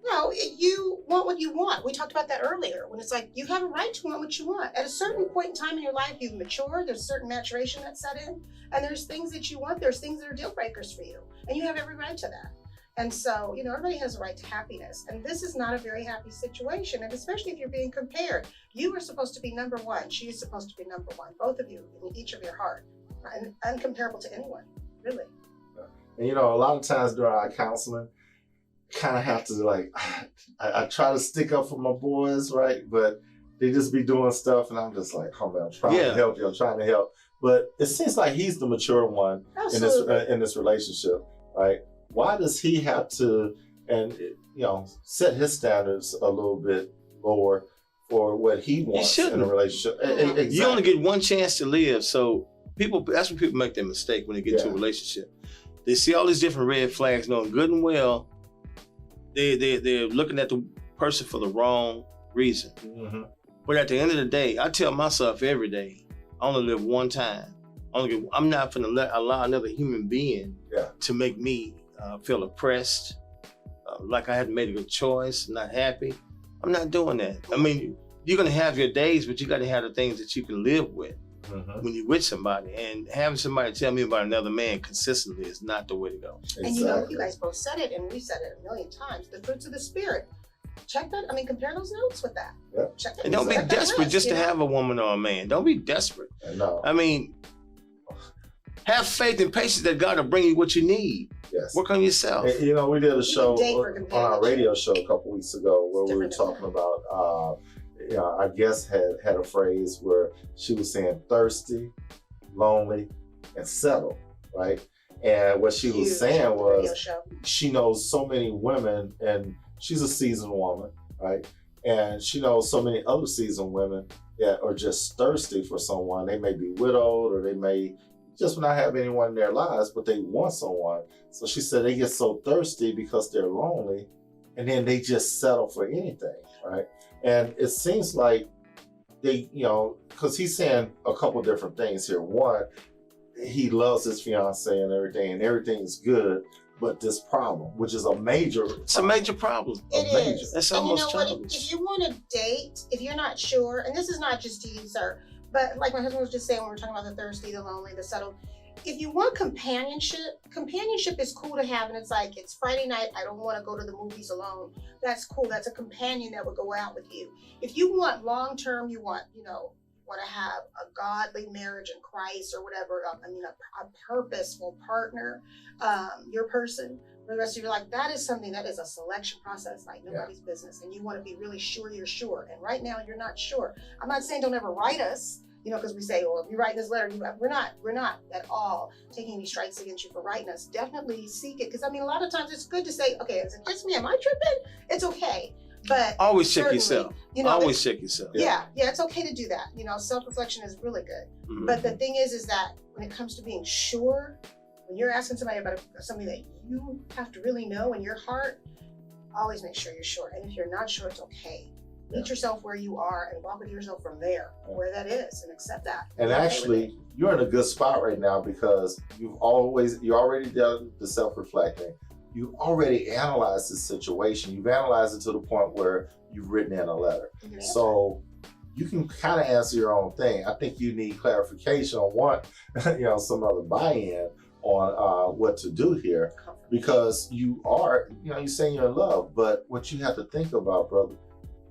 No, you want what you want. We talked about that earlier. When it's like you have a right to want what you want. At a certain point in time in your life, you've matured. There's certain maturation that's set in, and there's things that you want. There's things that are deal breakers for you, and you have every right to that. And so, everybody has a right to happiness. And this is not a very happy situation. And especially if you're being compared, you are supposed to be number one. She is supposed to be number one. Both of you, in each of your heart, and uncomparable to anyone, really. And a lot of times during our counseling, kind of have to I try to stick up for my boys, right? But they just be doing stuff, and I'm just like, oh man, I'm trying to help you. I'm trying to help. But it seems like he's the mature one in this relationship, right? Why does he have to, set his standards a little bit lower for what he wants in a relationship? Exactly. You only get one chance to live, so that's when people make their mistake when they get into a relationship. They see all these different red flags, knowing good and well they're looking at the person for the wrong reason. Mm-hmm. But at the end of the day, I tell myself every day, I only live one time. I'm not going to allow another human being to make me feel oppressed, like I hadn't made a good choice, not happy. I'm not doing that. I mean, you're going to have your days, but you got to have the things that you can live with when you're with somebody. And having somebody tell me about another man consistently is not the way to go. And you guys both said it, and we said it a million times. The fruits of the Spirit. Check that. I mean, compare those notes with that. Yep. Check that. And don't be desperate just to have a woman or a man. Don't be desperate. No. I mean, have faith and patience that God will bring you what you need. Yes. Work on yourself. And, we did a show on our radio show a couple weeks ago where we were talking about, our guest had a phrase where she was saying thirsty, lonely, and settled, right? And what she was saying was she knows so many women, and she's a seasoned woman, right? And she knows so many other seasoned women that are just thirsty for someone. They may be widowed, or they may just not have anyone in their lives, but they want someone. So she said they get so thirsty because they're lonely, and then they just settle for anything, right? And it seems like they, because he's saying a couple different things here. One, he loves his fiance and everything's good, but this problem, which is a major problem. It is. That's and almost if you want to date, if you're not sure, and this is not just to you, sir, but like my husband was just saying when we were talking about the thirsty, the lonely, the settled, if you want companionship is cool to have, and it's like, it's Friday night, I don't want to go to the movies alone. That's cool. That's a companion that would go out with you. If you want long-term, you want to have a godly marriage in Christ or whatever, a purposeful partner, your person for the rest of your life, that is something that is a selection process like nobody's business. And you want to be really sure you're sure. And right now you're not sure. I'm not saying don't ever write us, because we say, well, if you write this letter, we're not at all taking any strikes against you for writing us. Definitely seek it. Because a lot of times it's good to say, okay, is it just me? Am I tripping? It's okay. But always check yourself. Always check yourself. Yeah, it's okay to do that. Self-reflection is really good. Mm-hmm. But the thing is that when it comes to being sure, when you're asking somebody about something that you have to really know in your heart, always make sure you're sure. And if you're not sure, it's okay. Meet yourself where you are and walk with yourself from there, where that is, and accept that. And actually, you're in a good spot right now because you already done the self-reflecting. You already analyzed the situation. You've analyzed it to the point where you've written in a letter. So you can kind of answer your own thing. I think you need clarification on what, some other buy-in on what to do here, because you are, you're saying you're in love, but what you have to think about, brother,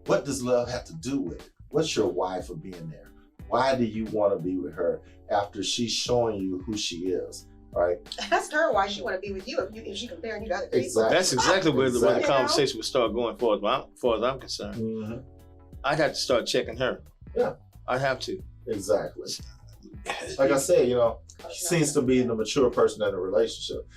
what does love have to do with it? What's your why for being there? Why do you want to be with her after she's showing you who she is, right? Ask her why she want to be with you if she's comparing you to other people. Exactly. That's exactly where the conversation would start going far as I'm concerned. Mm-hmm. I'd have to start checking her. Yeah. I'd have to. Exactly. Like I said, she seems to be the mature person in a relationship.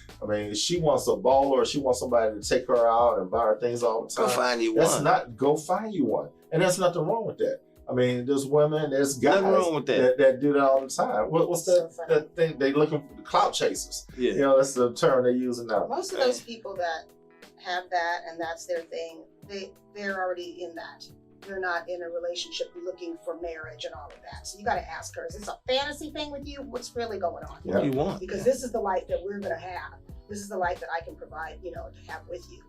She wants a baller, or she wants somebody to take her out and buy her things all the time. Go find you one. Go find you one. And there's nothing wrong with that. There's women, there's guys that do that all the time. What's that thing? They looking for the clout chasers. Yeah. That's the term they're using now. Most of those people that have that and that's their thing, they're already in that. They're not in a relationship looking for marriage and all of that. So you got to ask her, is this a fantasy thing with you? What's really going on? What do you want? Because this is the life that we're going to have. This is the life that I can provide, to have with you.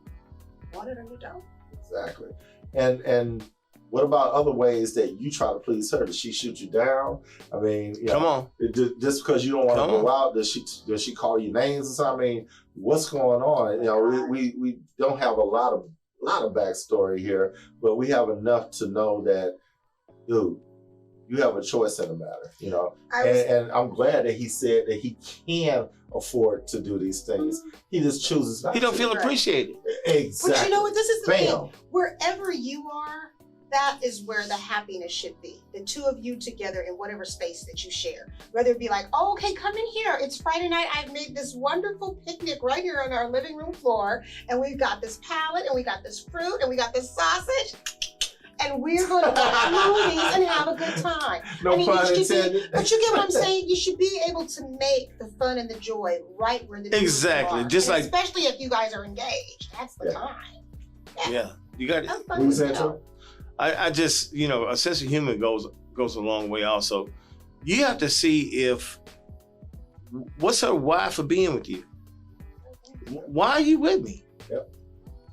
Want it or you don't. Exactly. And what about other ways that you try to please her? Does she shoot you down? I mean, Come on. Just because you don't want to go out, does she call you names or something? I mean, what's going on? You know, we don't have a lot of backstory here, but we have enough to know that, dude, you have a choice in the matter, you know. And I'm glad that he said that he can afford to do these things. He just chooses not to. He don't feel appreciated. Exactly. But you know what? This is the Bam. thing. Wherever you are, that is where the happiness should be. The two of you together in whatever space that you share. Whether it be like, oh, okay, come in here. It's Friday night. I've made this wonderful picnic right here on our living room floor. And we've got this palette and we got this fruit and we got this sausage. And we're going to watch movies and have a good time. No pun intended. But you get what I'm saying? You should be able to make the fun and the joy right where the Exactly. are. Just and like, especially if you guys are engaged. That's the time. Yeah. You got it. Have What fun you with saying, it. Troy? I just, you know, a sense of humor goes a long way also. You have to see what's her why for being with you? Why are you with me? Yep.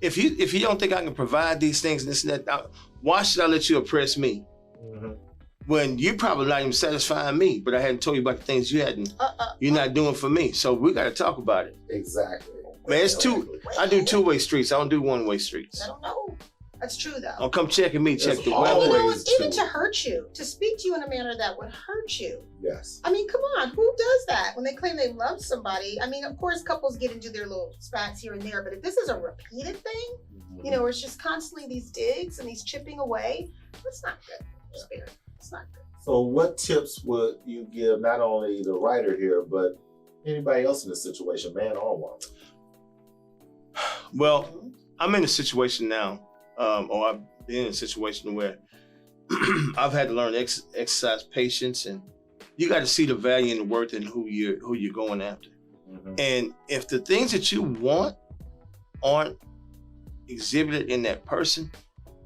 If you don't think I can provide these things and this and that, why should I let you oppress me? Mm-hmm. When you're probably not even satisfying me, but I hadn't told you about the things you're not doing for me. So we got to talk about it. Exactly. Man, it's I do two-way streets. I don't do one-way streets. I don't know. That's true though. Don't come checking me, check the always And you know weather. what? Even to hurt you, to speak to you in a manner that would hurt you. Yes. I mean, come on, who does that when they claim they love somebody? I mean, of course, couples get into their little spats here and there, but if this is a repeated thing, you know, where it's just constantly these digs and these chipping away, that's not good. Spirit, it's not good. So what tips would you give not only the writer here, but anybody else in this situation, man or woman? Well, I'm in a situation now, or I've been in a situation where I've had to learn to exercise patience, and you got to see the value and the worth in who you're going after. Mm-hmm. And if the things that you want aren't exhibited in that person,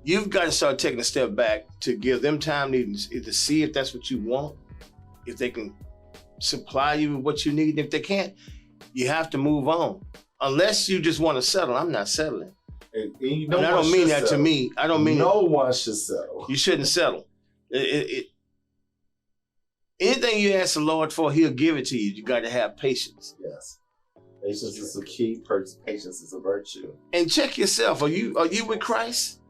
you've got to start taking a step back to give them time to see if that's what you want, if they can supply you with what you need. If they can't, you have to move on. Unless you just want to settle, I'm not settling. And I don't mean that to me. I don't mean no one should settle. You shouldn't settle. Anything you ask the Lord for, He'll give it to you. You got to have patience. Yes. Patience is a key. Patience is a virtue. And check yourself. Are you with Christ?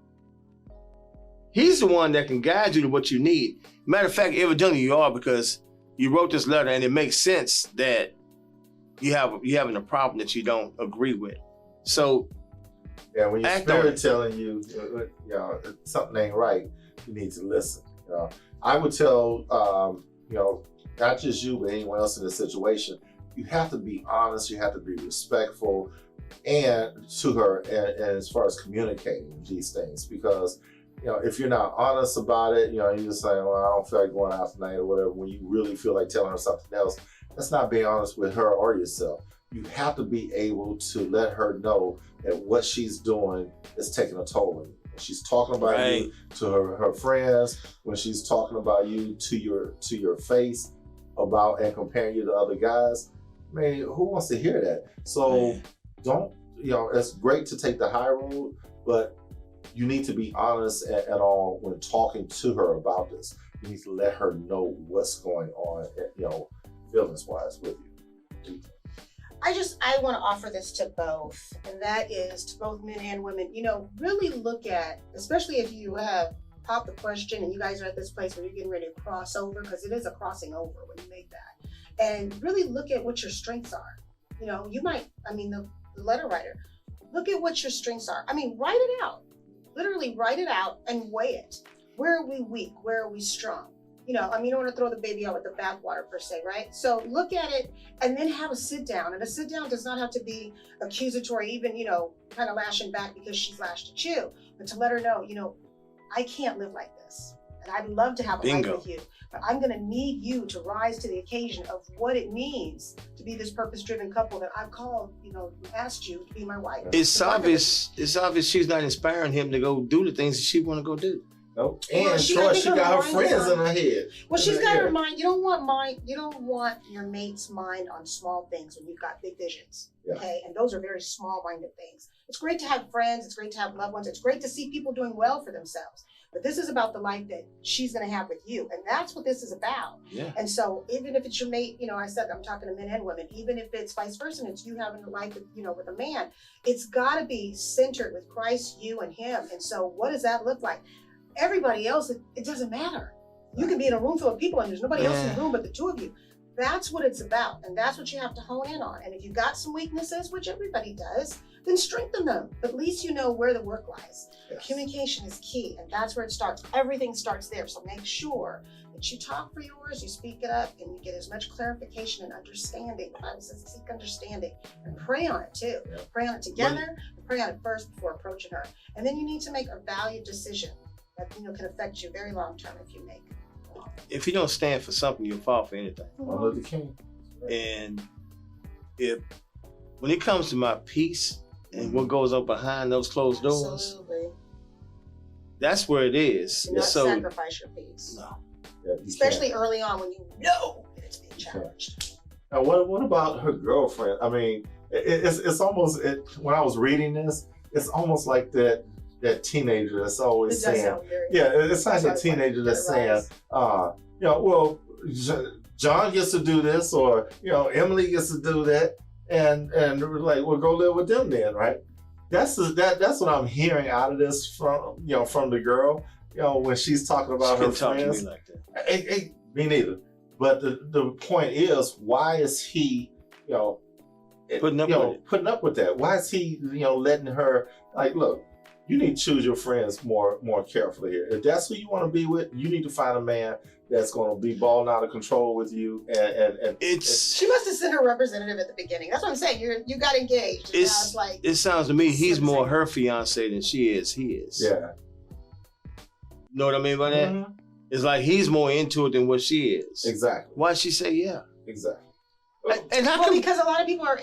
He's the one that can guide you to what you need. Matter of fact, evidently you are, because you wrote this letter and it makes sense that you're having a problem that you don't agree with. So yeah, when your act spirit telling you, you know, something ain't right, you need to listen. You know, I would tell, you know, not just you, but anyone else in this situation, you have to be honest. You have to be respectful, and to her, and as far as communicating these things, because you know, if you're not honest about it, you know, you're just saying, well, I don't feel like going out tonight or whatever. When you really feel like telling her something else, that's not being honest with her or yourself. You have to be able to let her know that what she's doing is taking a toll on you. When she's talking about you to her friends, when she's talking about you to your face about and comparing you to other guys, man, who wants to hear that? So don't, you know, it's great to take the high road, but you need to be honest at all when talking to her about this. You need to let her know what's going on, you know, feelings-wise with you. I want to offer this to both, and that is to both men and women. You know, really look at, especially if you have popped the question and you guys are at this place where you're getting ready to cross over, because it is a crossing over when you make that, and really look at what your strengths are. You know, you might, I mean, the letter writer, look at what your strengths are. I mean, write it out. Literally write it out and weigh it. Where are we weak? Where are we strong? You know, I mean, you don't want to throw the baby out with the bathwater per se, right? So look at it and then have a sit down. And a sit down does not have to be accusatory, even, you know, kind of lashing back because she's lashed at you, but to let her know, you know, I can't live like this. And I'd love to have a life with you, but I'm going to need you to rise to the occasion of what it means to be this purpose-driven couple that I've called, you know, asked you to be my wife. It's obvious she's not inspiring him to go do the things that she want to go do. Nope. Well, And she Troy, gotta she make got her her mind friends up. in her head. Well, she's got Yeah. her mind. You don't want your mate's mind on small things when you've got big visions. Yeah. Okay, and those are very small-minded things. It's great to have friends. It's great to have loved ones. It's great to see people doing well for themselves. But this is about the life that she's going to have with you, and that's what this is about. Yeah. And so, even if it's your mate, I said I'm talking to men and women. Even if it's vice versa, and it's you having a life with, with a man, it's got to be centered with Christ, you, and him. And so, what does that look like? Everybody else, it doesn't matter. You can be in a room full of people, and there's nobody else in the room but the two of you. That's what it's about, and that's what you have to hone in on. And if you've got some weaknesses, which everybody does, then strengthen them. But at least you know where the work lies. Yes. Communication is key, and that's where it starts. Everything starts there. So make sure that you talk for yours, you speak it up, and you get as much clarification and understanding. The Bible says seek understanding, and pray on it too. Yeah. Pray on it together, and pray on it first before approaching her. And then you need to make a valued decision that can affect you very long term if you make. If you don't stand for something, you'll fall for anything. Martin Luther King. And when it comes to my peace and what goes on behind those closed doors, Absolutely. that's where it is. Do not So sacrifice your peace. no. Yeah, you Especially can't. early on when you know that it's being challenged. Now, what about her girlfriend? I mean, it's almost when I was reading this, it's almost like that teenager that's always It does saying, sound very. yeah, it's like a That's why teenager that's get it saying, right. well, John gets to do this, or Emily gets to do that, and we're like, well, go live with them then, right? That's what I'm hearing out of this from the girl, when she's talking about She her didn't talk to friends. me like that. Hey, me neither. But the point is, why is he, Putting up with it. that? Why is he, letting her, like, look, you need to choose your friends more carefully here. If that's who you want to be with, you need to find a man that's going to be balling out of control with you. And She must have sent her representative at the beginning. That's what I'm saying. You got engaged. And now it's like, it sounds to me he's more Same. her fiance than she is his. yeah. Know what I mean by that? Mhm. It's like he's more into it than what she is. Exactly. Why'd she say yeah? Exactly. And how well, come? because a lot of people are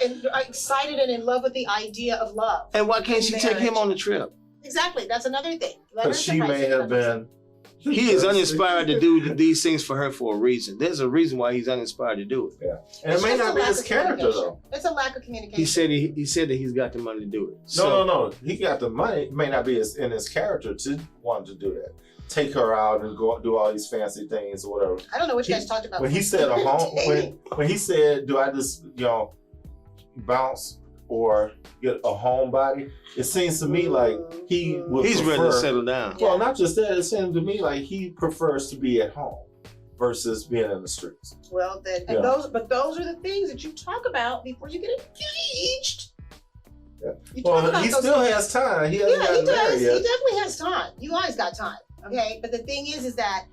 excited and in love with the idea of love. And why can't she take him on the trip? Exactly. That's another thing. Let her Because she surprise may you. have been. He is uninspired to do these things for her for a reason. There's a reason why he's uninspired to do it. Yeah. And It's it may just a not be lack his of character, communication. though. It's a lack of communication. He said that he's got the money to do it. No. He got the money. It may not be in his character to want to do that. Take her out and go do all these fancy things or whatever. I don't know what you guys talked about. When he said a home, when he said, "Do I just bounce or get a homebody?" It seems to me like he would He's ready to prefer- settle down. Well, not just that. It seems to me like he prefers to be at home versus being in the streets. Well, then, Yeah. and those are the things that you talk about before you get engaged. Yeah. You talk Well, about he those still things. has time. He Yeah, hasn't he gotten does. married He yet. definitely has time. You always got time. Okay, but the thing is that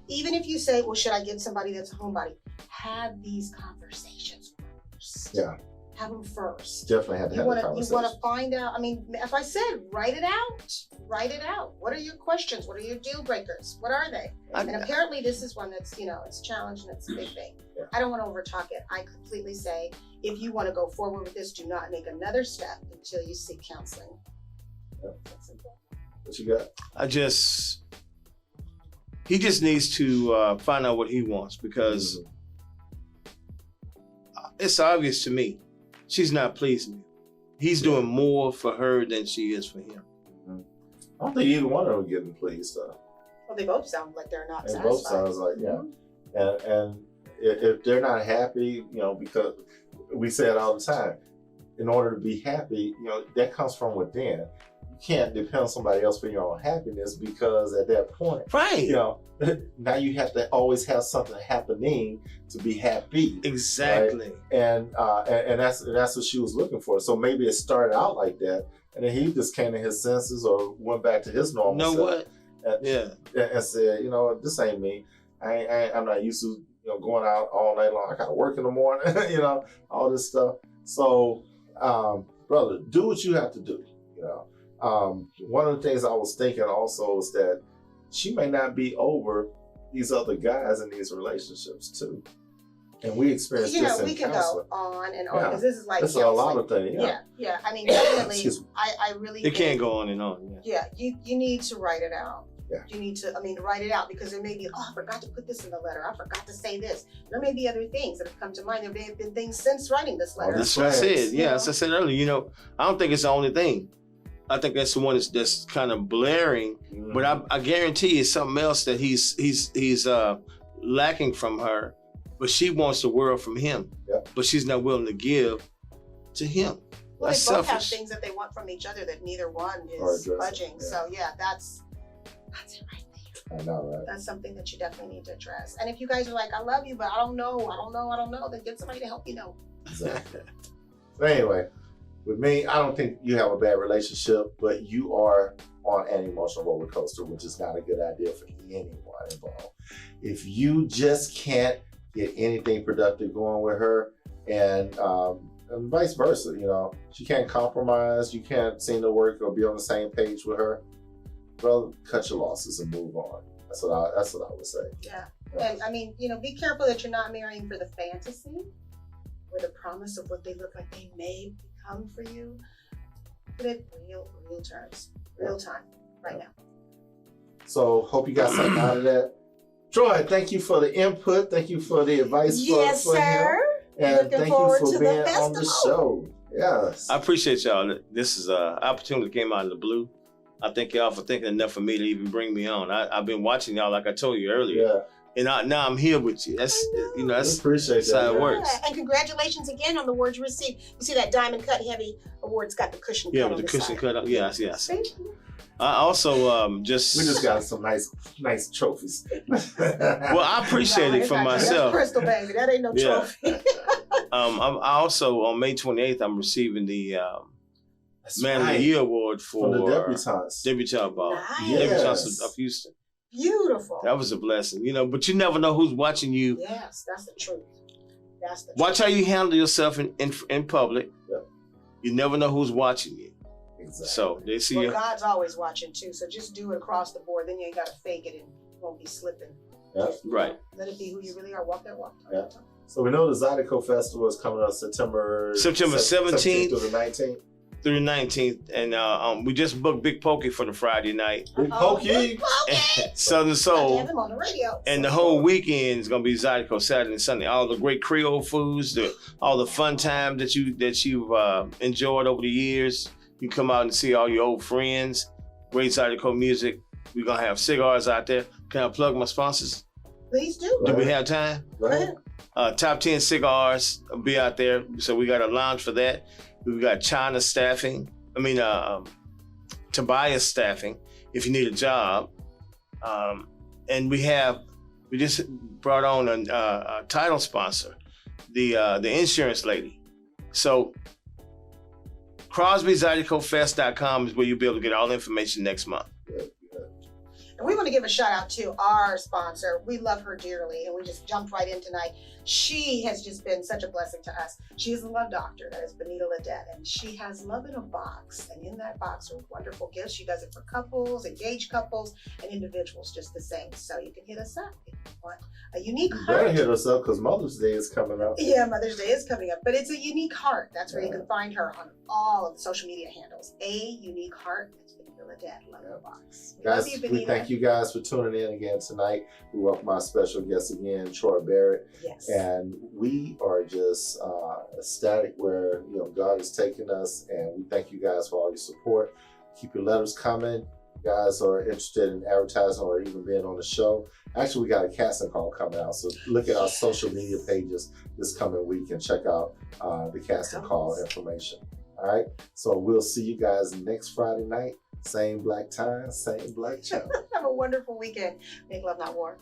even if you say, "Well, should I get somebody that's a homebody?" Have these conversations first. Yeah. Have them first. Definitely had to You have want a to conversation. find out. I mean, if I said, write it out. Write it out. What are your questions? What are your deal breakers? What are they? And apparently, this is one that's it's challenged and it's a big thing. Yeah. I don't want to overtalk it. I completely say, if you want to go forward with this, do not make another step until you seek counseling. Yeah. That's simple. What you got? He just needs to find out what he wants, because it's obvious to me she's not pleasing him. He's doing more for her than she is for him. I don't think either one of them are getting pleased though. Well, they both sound like they're not They satisfied. both sounds like and if they're not happy, because we say it all the time, in order to be happy, that comes from within. You can't depend on somebody else for your own happiness, because at that point, Right. now you have to always have something happening to be happy. Exactly. And that's what she was looking for. So maybe it started out like that, and then he just came to his senses or went back to his normal You know self. what? And said, this ain't me. I'm not used to going out all night long. I gotta work in the morning, all this stuff. So, brother, do what you have to do. One of the things I was thinking also is that she may not be over these other guys in these relationships too. And we experienced this in we can counseling. go on and on, Yeah. because this is like It's a lot of things. Yeah. I mean, definitely, Excuse me. I really It can't think, go on and on. Yeah, you need to write it out. Yeah. You need to, write it out, because there may be, I forgot to put this in the letter. I forgot to say this. There may be other things that have come to mind. There may have been things since writing this letter. That's what I said. Yeah, as I said earlier, I don't think it's the only thing. I think that's the one that's kind of blaring. Mm-hmm. But I guarantee it's something else that he's lacking from her. But she wants the world from him. Yep. But she's not willing to give to him. Well, That's they both have selfish. things that they want from each other that neither one Or is addressing, budging. yeah. So that's it right there. I know, right? That's something that you definitely need to address. And if you guys are like, I love you, but I don't know, then get somebody to help you know. Exactly. But anyway, with me, I don't think you have a bad relationship, but you are on an emotional roller coaster, which is not a good idea for anyone involved. If you just can't get anything productive going with her, and vice versa, she can't compromise, you can't seem to work or be on the same page with her, well, cut your losses and move on. That's what I would say. Yeah. And be careful that you're not marrying for the fantasy or the promise of what they look like they may become for you. Put it real terms, real time, right now. So hope you got something out of that. Troy, thank you for the input. Thank you for the advice Yes, for him. sir. And Looking thank forward you to for the being on festival. the show. Yes. I appreciate y'all. This is an opportunity that came out of the blue. I thank y'all for thinking enough of me to even bring me on. I've been watching y'all, like I told you earlier. Yeah. And now I'm here with you. That's We that's appreciate that. how it man. works. And congratulations again on the award you received. You see that diamond cut heavy award's got the cushion Yeah, cut with on the the cushion side. cut up. Yes. Thank you. I also just We just got some nice trophies. well, I appreciate it for That's myself. crystal, baby. That ain't no Yeah. trophy. I'm also on May 28th. I'm receiving the That's Man of right. the Year award for From the debutantes. Debutante Ball. Nice. Debutantes of Houston. Beautiful. That was a blessing, but you never know who's watching you. Yes, that's the truth. That's the Watch how you handle yourself in public. Yep. You never know who's watching you. Exactly. So they see Well, you. God's always watching too, so just do it across the board. Then you ain't got to fake it and you won't be slipping. Yep. Just, Right. Let it be who you really are. Walk that walk. Yeah. So we know the Zydeco Festival is coming up September 17th. through the 19th. Through the 19th, and we just booked Big Pokey for the Friday night. Big Pokey. Southern I Soul. have him on the radio. And the whole weekend is gonna be Zydeco Saturday and Sunday. All the great Creole foods, all the fun time that you've enjoyed over the years. You come out and see all your old friends. Great Zydeco music. We're gonna have cigars out there. Can I plug my sponsors? Please do. Do we have time? Right. Top 10 cigars will be out there. So we got a lounge for that. We've got China staffing. Tobias staffing if you need a job. And we just brought on a title sponsor, the insurance lady. So CrosbyZydecoFest.com is where you'll be able to get all the information next month. And we want to give a shout out to our sponsor. We love her dearly, and we just jumped right in tonight. She has just been such a blessing to us. She is a love doctor. That is Benita Ledette, and she has love in a box. And in that box are wonderful gifts. She does it for couples, engaged couples, and individuals just the same. So you can hit us up if you want a unique You better heart. hit us up because Mother's Day is coming up. Yeah, Mother's Day is coming up, but it's a unique heart. That's where you can find her on all of the social media handles. A unique heart. That's Benita Ledette. Love in a box. We Guys, love you, we Benita. thank you guys for tuning in again tonight. We welcome our special guest again, Troy Barrett. Yes. And we are just ecstatic where God is taking us, and we thank you guys for all your support. Keep your letters coming. You guys are interested in advertising or even being on the show. Actually, we got a casting call coming out, so look at our social media pages this coming week and check out the casting call information. All right, so we'll see you guys next Friday night. Same black time, same black channel. Have a wonderful weekend. Make love, not war.